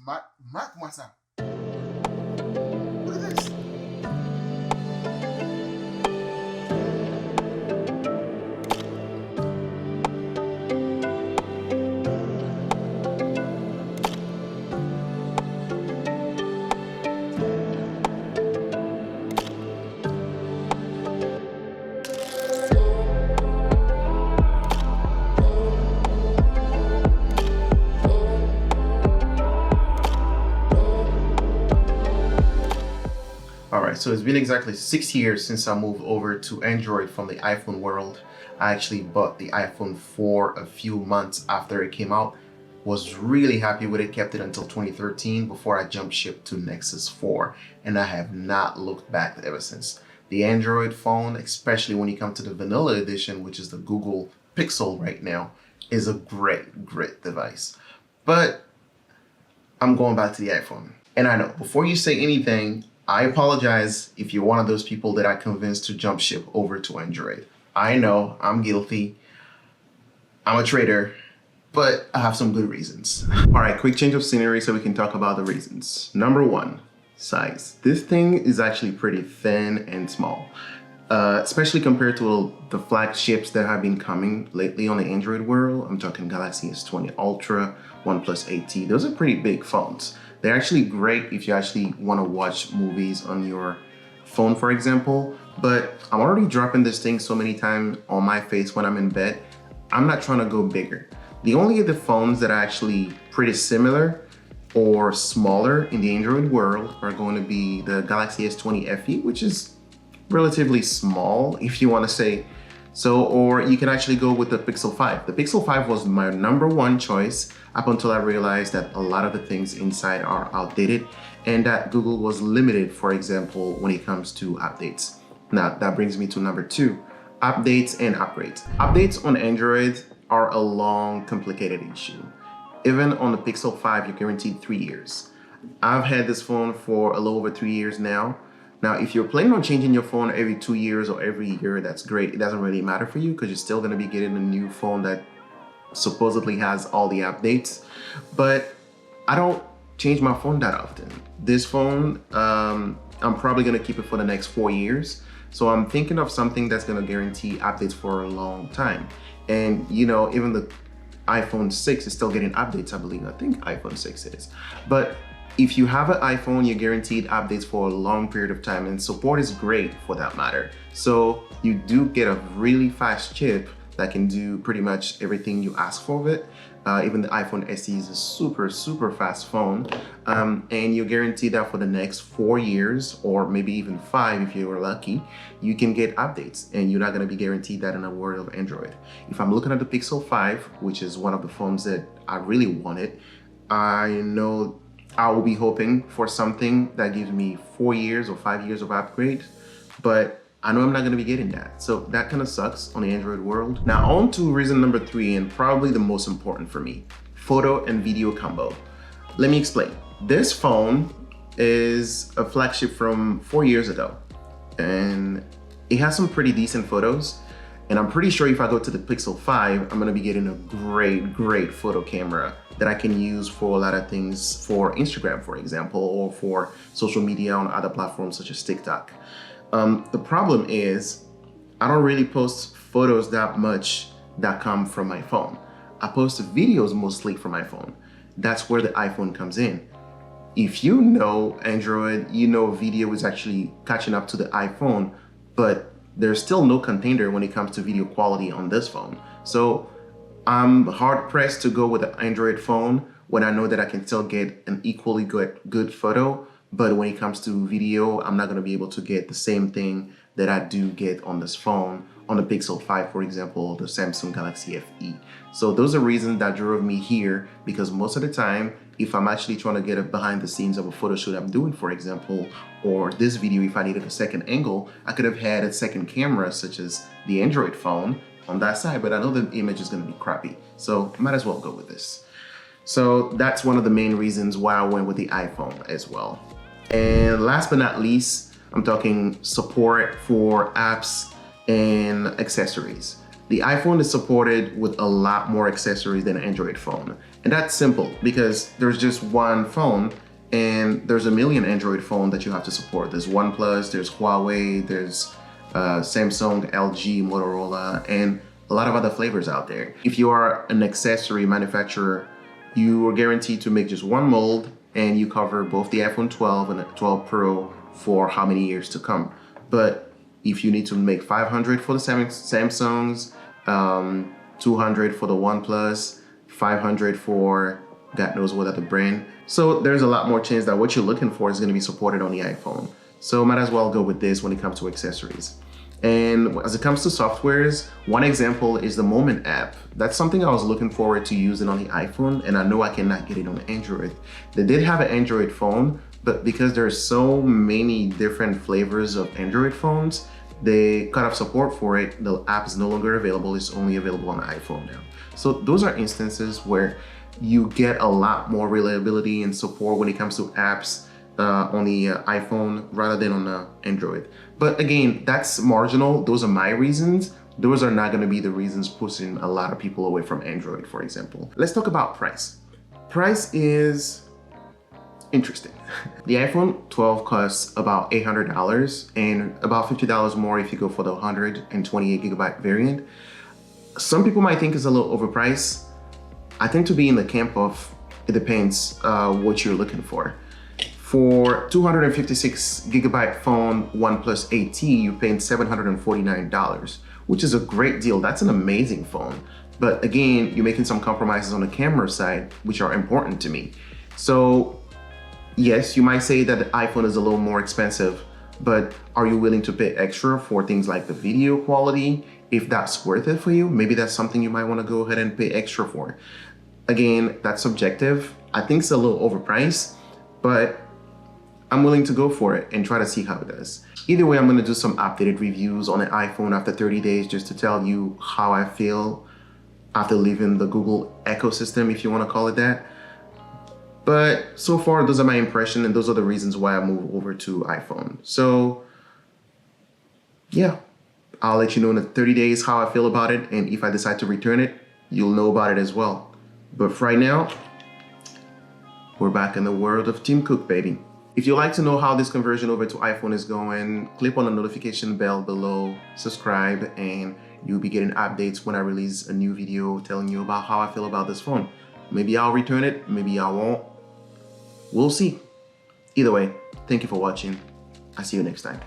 Mark Massa. Look at this. Alright, so it's been exactly 6 years since I moved over to Android from the iPhone world. I actually bought the iPhone 4 a few months after it came out. Was really happy with it, kept it until 2013 before I jumped ship to Nexus 4, and I have not looked back ever since. The Android phone, especially when you come to the vanilla edition, which is the Google Pixel right now, is a great device. But I'm going back to the iPhone. And I know, before you say anything, I apologize if you're one of those people that I convinced to jump ship over to Android. I know, I'm guilty. I'm a traitor, but I have some good reasons. All right, quick change of scenery so we can talk about the reasons. Number one, size. This thing is actually pretty thin and small, especially compared to the flagships that have been coming lately on the Android world. I'm talking Galaxy S20 Ultra, OnePlus 8T. Those are pretty big phones. They're actually great if you actually want to watch movies on your phone, for example, but I'm already dropping this thing so many times on my face when I'm in bed. I'm not trying to go bigger. The only other phones that are actually pretty similar or smaller in the Android world are going to be the Galaxy S20 FE, which is relatively small if you want to say so, or you can actually go with the Pixel 5. The Pixel 5 was my #1 choice up until I realized that a lot of the things inside are outdated and that Google was limited, for example, when it comes to updates. Now, that brings me to number 2, updates and upgrades. Updates on Android are a long, complicated issue. Even on the Pixel 5, you're guaranteed 3 years. I've had this phone for a little over 3 years now. Now, if you're planning on changing your phone every 2 years or every year, that's great. It doesn't really matter for you because you're still going to be getting a new phone that supposedly has all the updates. But I don't change my phone that often. This phone, I'm probably going to keep it for the next 4 years. So I'm thinking of something that's going to guarantee updates for a long time. And, you know, even the iPhone 6 is still getting updates, I believe. I think iPhone 6 is. But if you have an iPhone, you're guaranteed updates for a long period of time, and support is great for that matter. So you do get a really fast chip that can do pretty much everything you ask for of it. Even the iPhone SE is a super fast phone, and you're guaranteed that for the next 4 years, or maybe even 5 if you were lucky, you can get updates, and you're not going to be guaranteed that in a world of Android. If I'm looking at the Pixel 5, which is one of the phones that I really wanted, I know I will be hoping for something that gives me 4 years or 5 years of upgrade, but I know I'm not going to be getting that. So that kind of sucks on the Android world. Now on to reason number 3, and probably the most important for me, photo and video combo. Let me explain. This phone is a flagship from 4 years ago, and it has some pretty decent photos. And I'm pretty sure if I go to the Pixel 5, I'm gonna be getting a great photo camera that I can use for a lot of things, for Instagram, for example, or for social media on other platforms such as TikTok. The problem is, I don't really post photos that much that come from my phone. I post videos mostly from my phone. That's where the iPhone comes in. If you know Android, you know video is actually catching up to the iPhone, but there's still no contender when it comes to video quality on this phone. So I'm hard pressed to go with an Android phone when I know that I can still get an equally good photo. But when it comes to video, I'm not gonna be able to get the same thing that I do get on this phone, on the Pixel 5, for example, the Samsung Galaxy FE. So those are reasons that drove me here, because most of the time, if I'm actually trying to get a behind the scenes of a photo shoot I'm doing, for example, or this video, if I needed a second angle, I could have had a second camera, such as the Android phone on that side, but I know the image is gonna be crappy. So I might as well go with this. So that's one of the main reasons why I went with the iPhone as well. And last but not least, I'm talking support for apps and accessories. The iPhone is supported with a lot more accessories than an Android phone. And that's simple because there's just one phone and there's a million Android phones that you have to support. There's OnePlus, there's Huawei, there's Samsung, LG, Motorola, and a lot of other flavors out there. If you are an accessory manufacturer, you are guaranteed to make just one mold and you cover both the iPhone 12 and the 12 Pro for how many years to come. But if you need to make 500 for the Samsungs, 200 for the OnePlus, 500 for God knows what other brand. So there's a lot more chance that what you're looking for is going to be supported on the iPhone. So might as well go with this when it comes to accessories. And as it comes to softwares, one example is the Moment app. That's something I was looking forward to using on the iPhone, and I know I cannot get it on Android. They did have an Android phone, but because there's so many different flavors of Android phones, they cut off support for it. The app is no longer available. It's only available on the iPhone now. So those are instances where you get a lot more reliability and support when it comes to apps on the iPhone rather than on the Android. But again, that's marginal. Those are my reasons. Those are not going to be the reasons pushing a lot of people away from Android, for example. Let's talk about price. Price is interesting. The iPhone 12 costs about $800 and about $50 more if you go for the 128 gigabyte variant. Some people might think it's a little overpriced. I tend to be in the camp of it depends what you're looking for. For 256 gigabyte phone OnePlus 8T, you're paying $749, which is a great deal. That's an amazing phone. But again, you're making some compromises on the camera side, which are important to me. So yes, you might say that the iPhone is a little more expensive, but are you willing to pay extra for things like the video quality? If that's worth it for you, maybe that's something you might want to go ahead and pay extra for. Again, that's subjective. I think it's a little overpriced, but I'm willing to go for it and try to see how it does. Either way, I'm going to do some updated reviews on the iPhone after 30 days just to tell you how I feel after leaving the Google ecosystem, if you want to call it that. But so far, those are my impressions and those are the reasons why I moved over to iPhone. So yeah, I'll let you know in the 30 days how I feel about it. And if I decide to return it, you'll know about it as well. But for right now, we're back in the world of Tim Cook, baby. If you'd like to know how this conversion over to iPhone is going, click on the notification bell below, subscribe, and you'll be getting updates when I release a new video telling you about how I feel about this phone. Maybe I'll return it, maybe I won't. We'll see. Either way, thank you for watching. I'll see you next time.